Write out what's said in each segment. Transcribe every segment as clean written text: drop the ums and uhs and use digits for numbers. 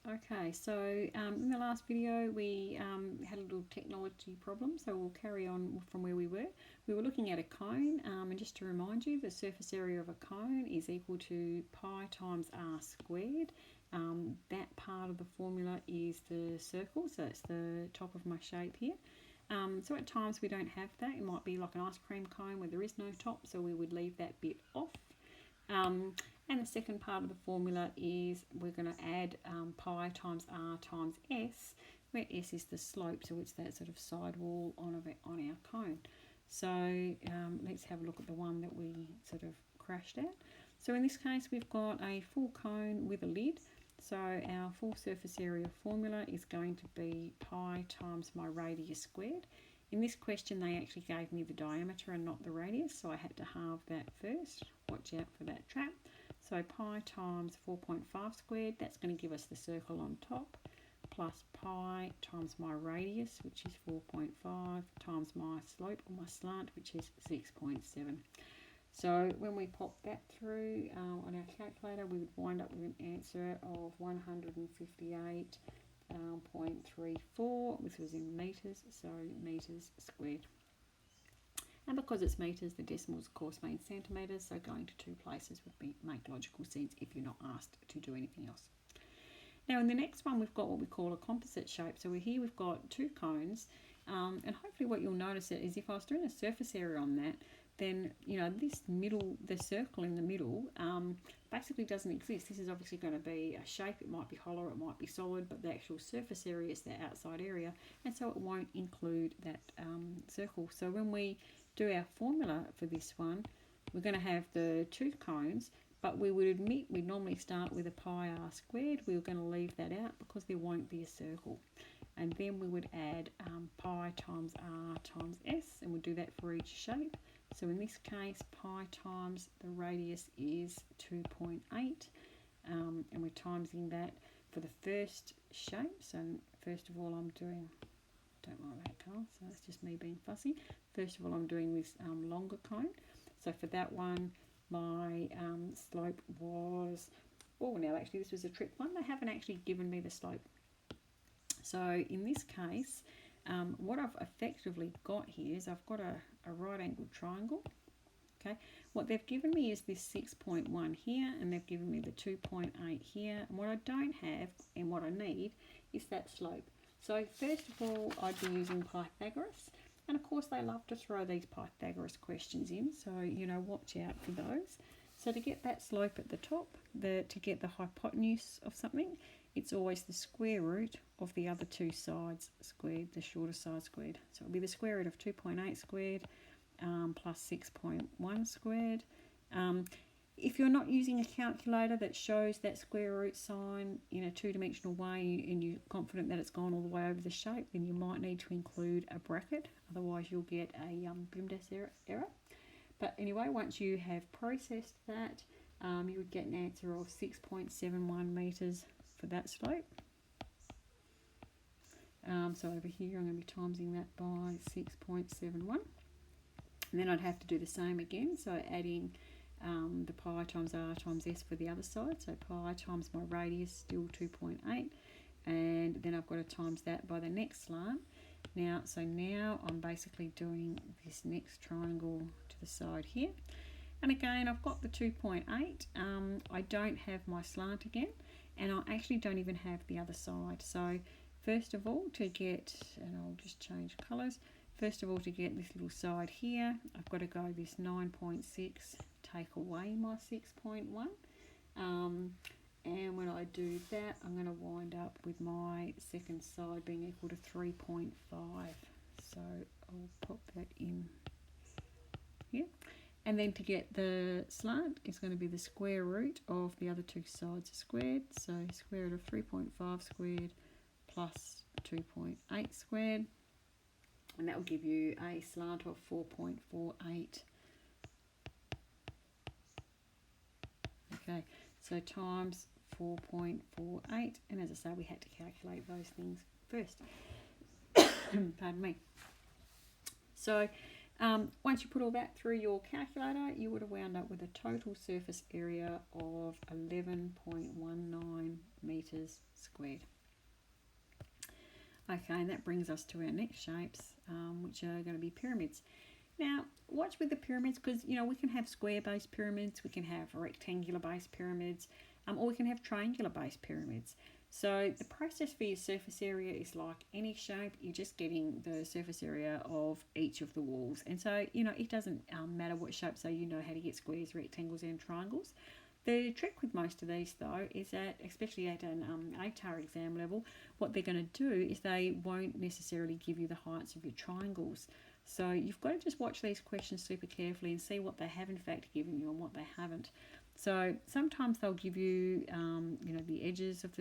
Okay, so in the last video we had a little technology problem, so we'll carry on from where we were. We were looking at a cone, and just to remind you, the surface area of a cone is equal to pi times r squared. That part of the formula is the circle, so it's the top of my shape here. So at times we don't have that. It might be like an ice cream cone where there is no top, so we would leave that bit off. And the second part of the formula is we're going to add pi times r times s, where s is the slope, so it's that sort of sidewall on our cone. So let's have a look at the one that we sort of crashed at. So in this case we've got a full cone with a lid. So our full surface area formula is going to be pi times my radius squared. In this question they actually gave me the diameter and not the radius, so I had to halve that first. Watch out for that trap. So pi times 4.5 squared, that's going to give us the circle on top, plus pi times my radius, which is 4.5, times my slope or my slant, which is 6.7. So when we pop that through on our calculator, we would wind up with an answer of 158.34. This was in metres, so metres squared. And because it's metres, the decimals of course mean centimetres, so going to two places would make logical sense if you're not asked to do anything else. Now in the next one we've got what we call a composite shape. So here we've got two cones, and hopefully what you'll notice is if I was doing a surface area on that, then this middle, the circle in the middle, basically doesn't exist. This is obviously going to be a shape. It might be hollow, it might be solid, but the actual surface area is the outside area, and so it won't include that circle. So when we do our formula for this one, we're going to have the two cones, but we would admit we normally start with a pi r squared. We're going to leave that out because there won't be a circle. And then we would add pi times r times s, and we'll do that for each shape. So in this case, pi times the radius is 2.8, and we're timesing that for the first shape. So first of all I'm doing, don't like that colour, so that's just me being fussy. First of all I'm doing this longer cone. So for that one my slope was, oh now actually this was a trick one, they haven't actually given me the slope. So in this case, what I've effectively got here is I've got a right angled triangle. Okay, what they've given me is this 6.1 here, and they've given me the 2.8 here, and what I don't have and what I need is that slope. So first of all I'd be using Pythagoras, and of course they love to throw these Pythagoras questions in, so watch out for those. So to get that slope at the top, to get the hypotenuse of something, it's always the square root of the other two sides squared, the shorter side squared. So it'll be the square root of 2.8 squared plus 6.1 squared. If you're not using a calculator that shows that square root sign in a two-dimensional way and you're confident that it's gone all the way over the shape, then you might need to include a bracket, otherwise you'll get a BIMDAS error. But anyway, once you have processed that, you would get an answer of 6.71 metres for that slope. So over here I'm going to be timesing that by 6.71, and then I'd have to do the same again, so adding the pi times r times s for the other side, so pi times my radius, still 2.8, and then I've got to times that by the next slant. Now I'm basically doing this next triangle to the side here, and again I've got the 2.8. I don't have my slant again, and I actually don't even have the other side. So first of all, to get, and I'll just change colours, first of all to get this little side here, I've got to go this 9.6, take away my 6.1, and when I do that I'm going to wind up with my second side being equal to 3.5. So I'll pop that in here. And then to get the slant, it's going to be the square root of the other two sides squared. So square root of 3.5 squared plus 2.8 squared. And that will give you a slant of 4.48. Okay, so times 4.48. And as I say, we had to calculate those things first. Pardon me. So Once you put all that through your calculator, you would have wound up with a total surface area of 11.19 metres squared. Okay, and that brings us to our next shapes, which are going to be pyramids. Now, watch with the pyramids, because we can have square-based pyramids, we can have rectangular-based pyramids, or we can have triangular-based pyramids. So the process for your surface area is like any shape. You're just getting the surface area of each of the walls, and so it doesn't matter what shape. So you know how to get squares, rectangles, and triangles. The trick with most of these, though, is that, especially at an ATAR exam level, what they're going to do is they won't necessarily give you the heights of your triangles. So you've got to just watch these questions super carefully and see what they have in fact given you and what they haven't. So sometimes they'll give you, the edges of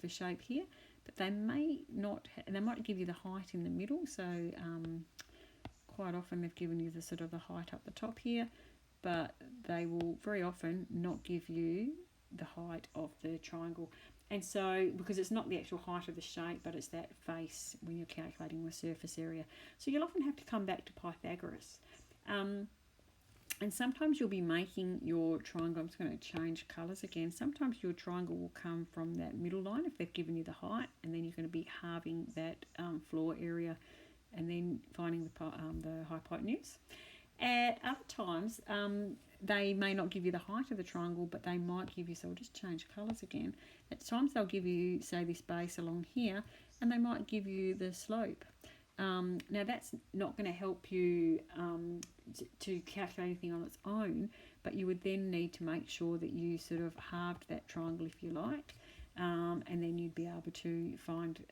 the shape here, but they may not. They might give you the height in the middle. So quite often they've given you the sort of the height up the top here, but they will very often not give you the height of the triangle. And so, because it's not the actual height of the shape, but it's that face when you're calculating the surface area. So you'll often have to come back to Pythagoras. And sometimes you'll be making your triangle. I'm just going to change colours again. Sometimes your triangle will come from that middle line if they've given you the height, and then you're going to be halving that floor area and then finding the hypotenuse. At other times, they may not give you the height of the triangle, but they might give you, so I'll just change colours again. At times they'll give you, say, this base along here, and they might give you the slope. Now that's not going to help you to calculate anything on its own, but you would then need to make sure that you sort of halved that triangle, if you like, and then you'd be able to find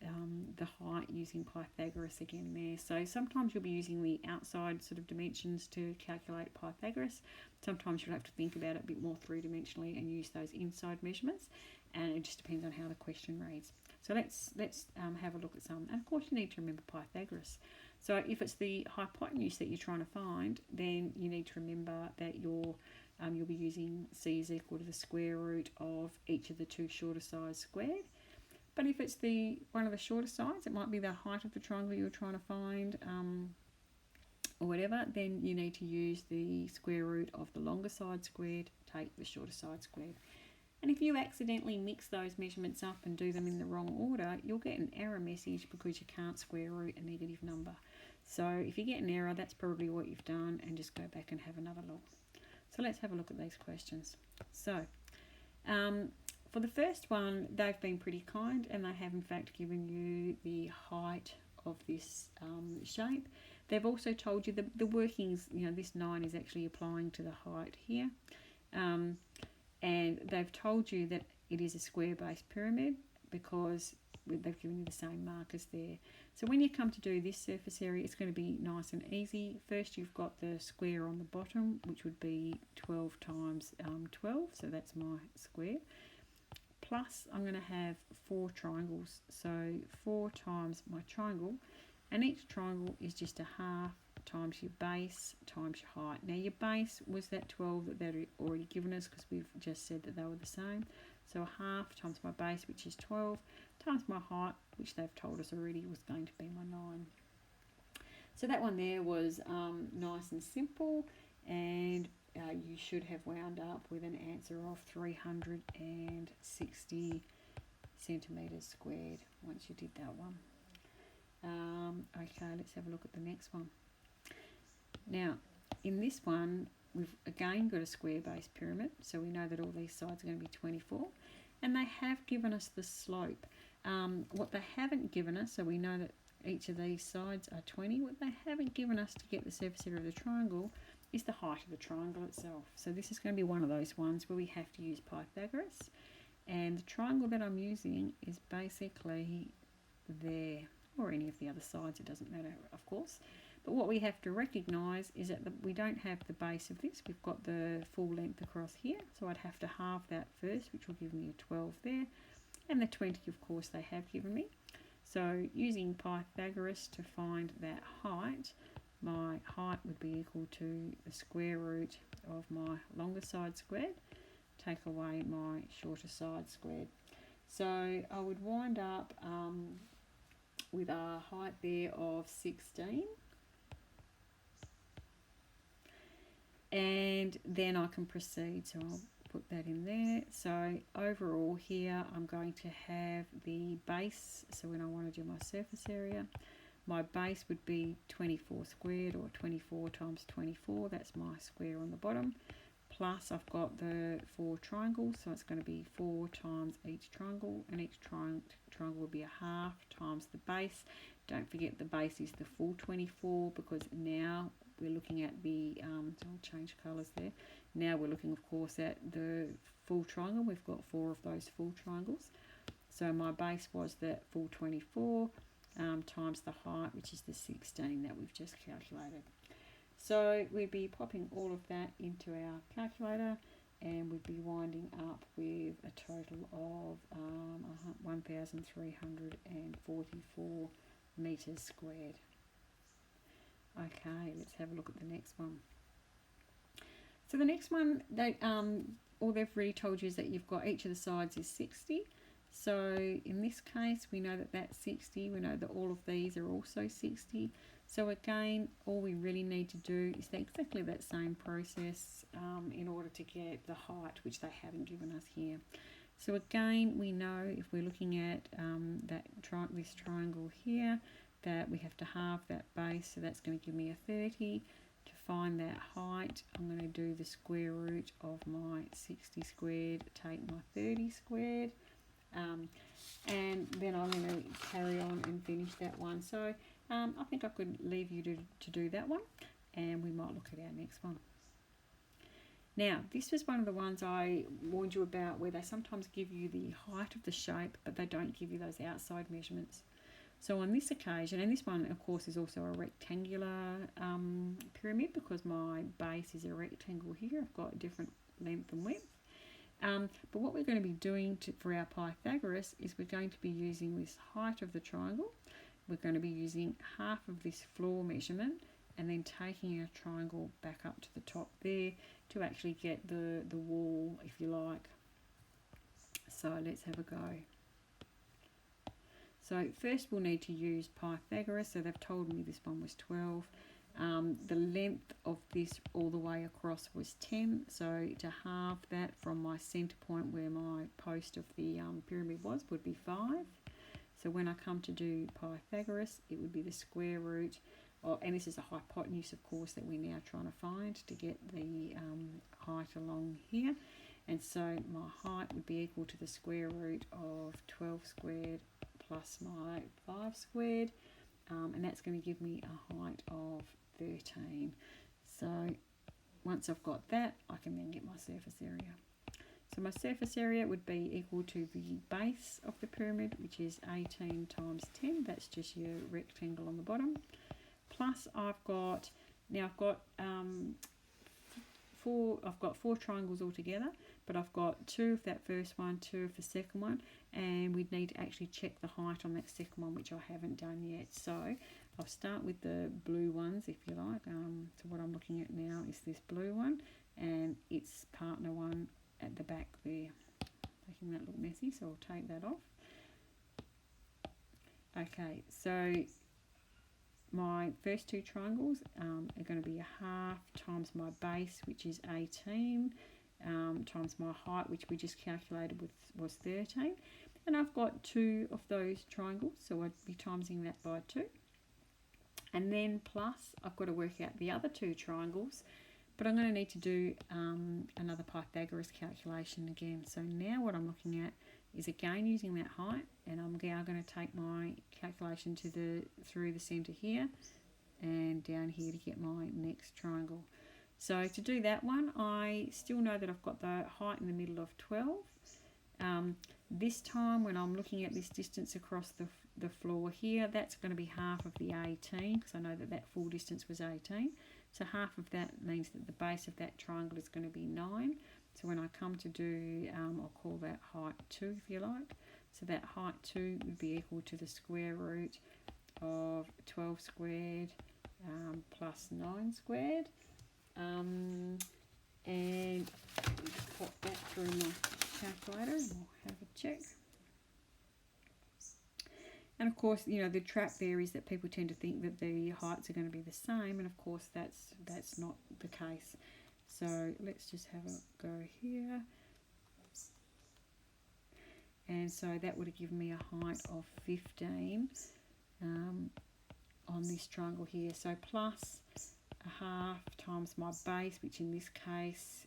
the height using Pythagoras again there. So sometimes you'll be using the outside sort of dimensions to calculate Pythagoras. Sometimes you'll have to think about it a bit more three-dimensionally and use those inside measurements, and it just depends on how the question reads. So let's have a look at some. And of course you need to remember Pythagoras. So if it's the hypotenuse that you're trying to find, then you need to remember that you'll be using c is equal to the square root of each of the two shorter sides squared. But if it's one of the shorter sides, it might be the height of the triangle you're trying to find, or whatever, then you need to use the square root of the longer side squared, take the shorter side squared. And if you accidentally mix those measurements up and do them in the wrong order, you'll get an error message because you can't square root a negative number. So if you get an error, that's probably what you've done, and just go back and have another look. So let's have a look at these questions. So for the first one, they've been pretty kind, and they have in fact given you the height of this shape. They've also told you the workings, this 9 is actually applying to the height here. And they've told you that it is a square-based pyramid because they've given you the same markers there. So when you come to do this surface area, it's going to be nice and easy. First, you've got the square on the bottom, which would be 12 times 12, so that's my square. Plus, I'm going to have 4 triangles, so 4 times my triangle, and each triangle is just a half times your base times your height. Now your base was that 12 that they'd already given us because we've just said that they were the same. So a half times my base, which is 12, times my height, which they've told us already was going to be my 9. So that one there was nice and simple, and you should have wound up with an answer of 360 centimetres squared once you did that one. Okay, let's have a look at the next one. Now, in this one, we've again got a square-based pyramid, so we know that all these sides are going to be 24, and they have given us the slope. What they haven't given us, so we know that each of these sides are 20, what they haven't given us to get the surface area of the triangle is the height of the triangle itself. So this is going to be one of those ones where we have to use Pythagoras, and the triangle that I'm using is basically there, or any of the other sides, it doesn't matter, of course. But what we have to recognise is that we don't have the base of this. We've got the full length across here, so I'd have to halve that first, which will give me a 12 there. And the 20, of course, they have given me. So using Pythagoras to find that height, my height would be equal to the square root of my longer side squared, take away my shorter side squared. So I would wind up with a height there of 16. and then I can proceed. So I'll put that in there. So overall here I'm going to have the base. So when I want to do my surface area, my base would be 24 squared, or 24 times 24. That's my square on the bottom. Plus I've got the 4 triangles, so it's going to be 4 times each triangle, and each triangle will be a half times the base. Don't forget the base is the full 24, because now we're looking at the, so I'll change colours there. Now we're looking, of course, at the full triangle. We've got 4 of those full triangles. So my base was the full 24 times the height, which is the 16 that we've just calculated. So we'd be popping all of that into our calculator, and we'd be winding up with a total of 1,344 metres squared. Okay, let's have a look at the next one. So the next one, all they've really told you is that you've got each of the sides is 60. So in this case, we know that that's 60. We know that all of these are also 60. So again, all we really need to do is exactly that same process in order to get the height, which they haven't given us here. So again, we know if we're looking at this triangle here, that we have to halve that base, so that's going to give me a 30. To find that height, I'm going to do the square root of my 60 squared, take my 30 squared, and then I'm going to carry on and finish that one. So I think I could leave you to do that one, and we might look at our next one. Now, this was one of the ones I warned you about, where they sometimes give you the height of the shape, but they don't give you those outside measurements. So on this occasion, and this one of course is also a rectangular pyramid, because my base is a rectangle here. I've got a different length and width. But what we're going to be doing for our Pythagoras is we're going to be using this height of the triangle. We're going to be using half of this floor measurement, and then taking our triangle back up to the top there to actually get the wall, if you like. So let's have a go. So first we'll need to use Pythagoras. So they've told me this one was 12. The length of this all the way across was 10. So to halve that from my centre point where my post of the pyramid would be 5. So when I come to do Pythagoras, it would be the square root, and this is a hypotenuse, of course, that we're now trying to find to get the height along here. And so my height would be equal to the square root of 12 squared plus my 5 squared, and that's going to give me a height of 13. So once I've got that, I can then get my surface area. So my surface area would be equal to the base of the pyramid, which is 18 times 10. That's just your rectangle on the bottom. Plus I've got 4 triangles altogether, but I've got 2 of that first one, 2 of the second one, and we'd need to actually check the height on that second one, which I haven't done yet. So I'll start with the blue ones, if you like. So what I'm looking at now is this blue one, and its partner one at the back there, making that look messy, so I'll take that off. Okay, so my first 2 triangles are going to be a half times my base, which is 18, times my height, which we just calculated was 13. And I've got 2 of those triangles, so I'd be timesing that by 2. And then plus I've got to work out the other 2 triangles, but I'm going to need to do another Pythagoras calculation again. So now what I'm looking at is again using that height, and I'm now going to take my calculation through the centre here and down here to get my next triangle. So to do that one, I still know that I've got the height in the middle of 12. This time when I'm looking at this distance across the floor here, that's going to be half of the 18, because I know that full distance was 18. So half of that means that the base of that triangle is going to be 9. So when I come to do, I'll call that height 2, if you like. So that height 2 would be equal to the square root of 12 squared plus 9 squared. And pop that through my calculator and we'll have a check. And of course, you know, the trap there is that people tend to think that the heights are going to be the same, and of course that's not the case. So let's just have a go here. And so that would have given me a height of 15 on this triangle here. So plus a half times my base, which in this case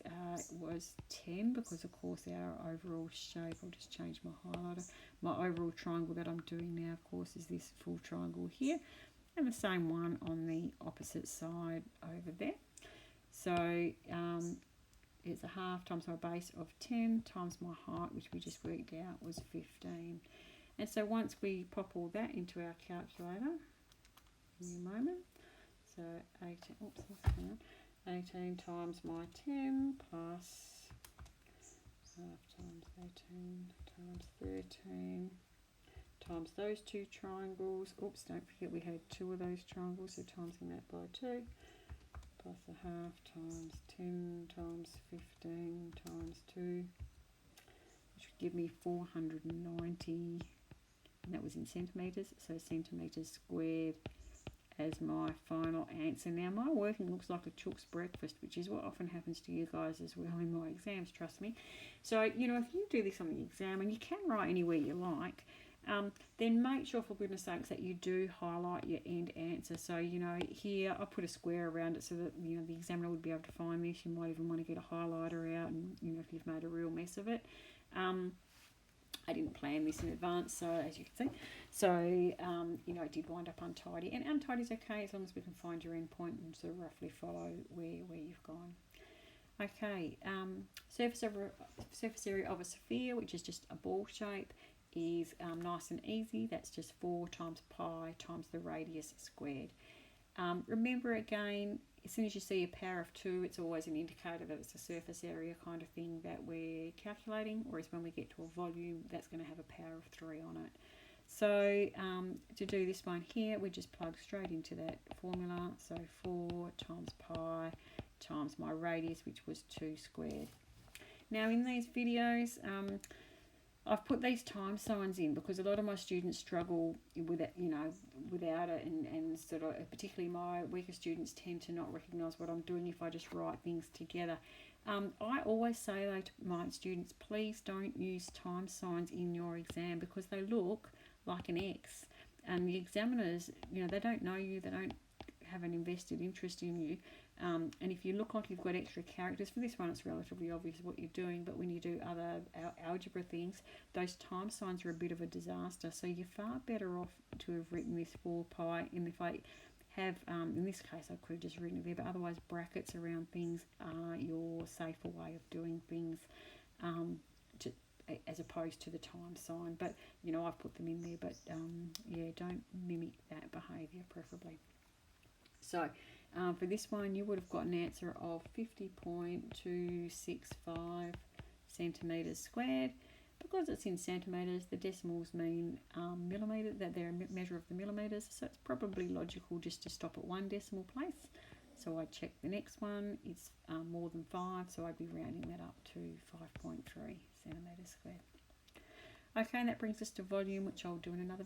was 10, because of course our overall shape, I'll just change my highlighter, my overall triangle that I'm doing now, of course, is this full triangle here, and the same one on the opposite side over there. So it's a half times my base of 10 times my height, which we just worked out was 15. And so once we pop all that into our calculator, in a moment, so 18 times my 10 plus half times 18 times 13 times those two triangles. Oops, don't forget we had two of those triangles, so timesing that by 2, plus a half times 10 times 15 times 2, which would give me 490, and that was in centimetres, so centimetres squared as my final answer. Now my working looks like a chook's breakfast, which is what often happens to you guys as well in my exams, trust me. So, you know, if you do this on the exam, and you can write anywhere you like, then make sure, for goodness sakes, that you do highlight your end answer. So, you know, here I put a square around it so that, you know, the examiner would be able to find this. You might even want to get a highlighter out, and, you know, if you've made a real mess of it. I didn't plan this in advance, so as you can see. So, you know, it did wind up untidy. And untidy is okay as long as we can find your end point and sort of roughly follow where you've gone. Okay, surface area of a sphere, which is just a ball shape, is nice and easy. That's just 4 times pi times the radius squared. Remember again, as soon as you see a power of 2, it's always an indicator that it's a surface area kind of thing that we're calculating, whereas when we get to a volume, that's going to have a power of 3 on it. So to do this one here, we just plug straight into that formula. So 4 times pi times my radius, which was 2 squared. Now in these videos, I've put these time signs in because a lot of my students struggle with it, you know, without it, and sort of, particularly my weaker students tend to not recognise what I'm doing if I just write things together. I always say though to my students, please don't use time signs in your exam because they look like an X, and the examiners, you know, they don't know you, they don't have an invested interest in you. And if you look like you've got extra characters, for this one it's relatively obvious what you're doing, but when you do other algebra things, those time signs are a bit of a disaster. So you're far better off to have written this 4 pi, and if I have, in this case I could have just written it there, but otherwise brackets around things are your safer way of doing things, as opposed to the time sign. But, you know, I've put them in there, but yeah, don't mimic that behaviour preferably. So for this one, you would have got an answer of 50.265 centimetres squared. Because it's in centimetres, the decimals mean millimetre, that they're a measure of the millimetres, so it's probably logical just to stop at 1 decimal place. So I'd check the next one, it's more than 5, so I'd be rounding that up to 5.3 centimetres squared. Okay, and that brings us to volume, which I'll do in another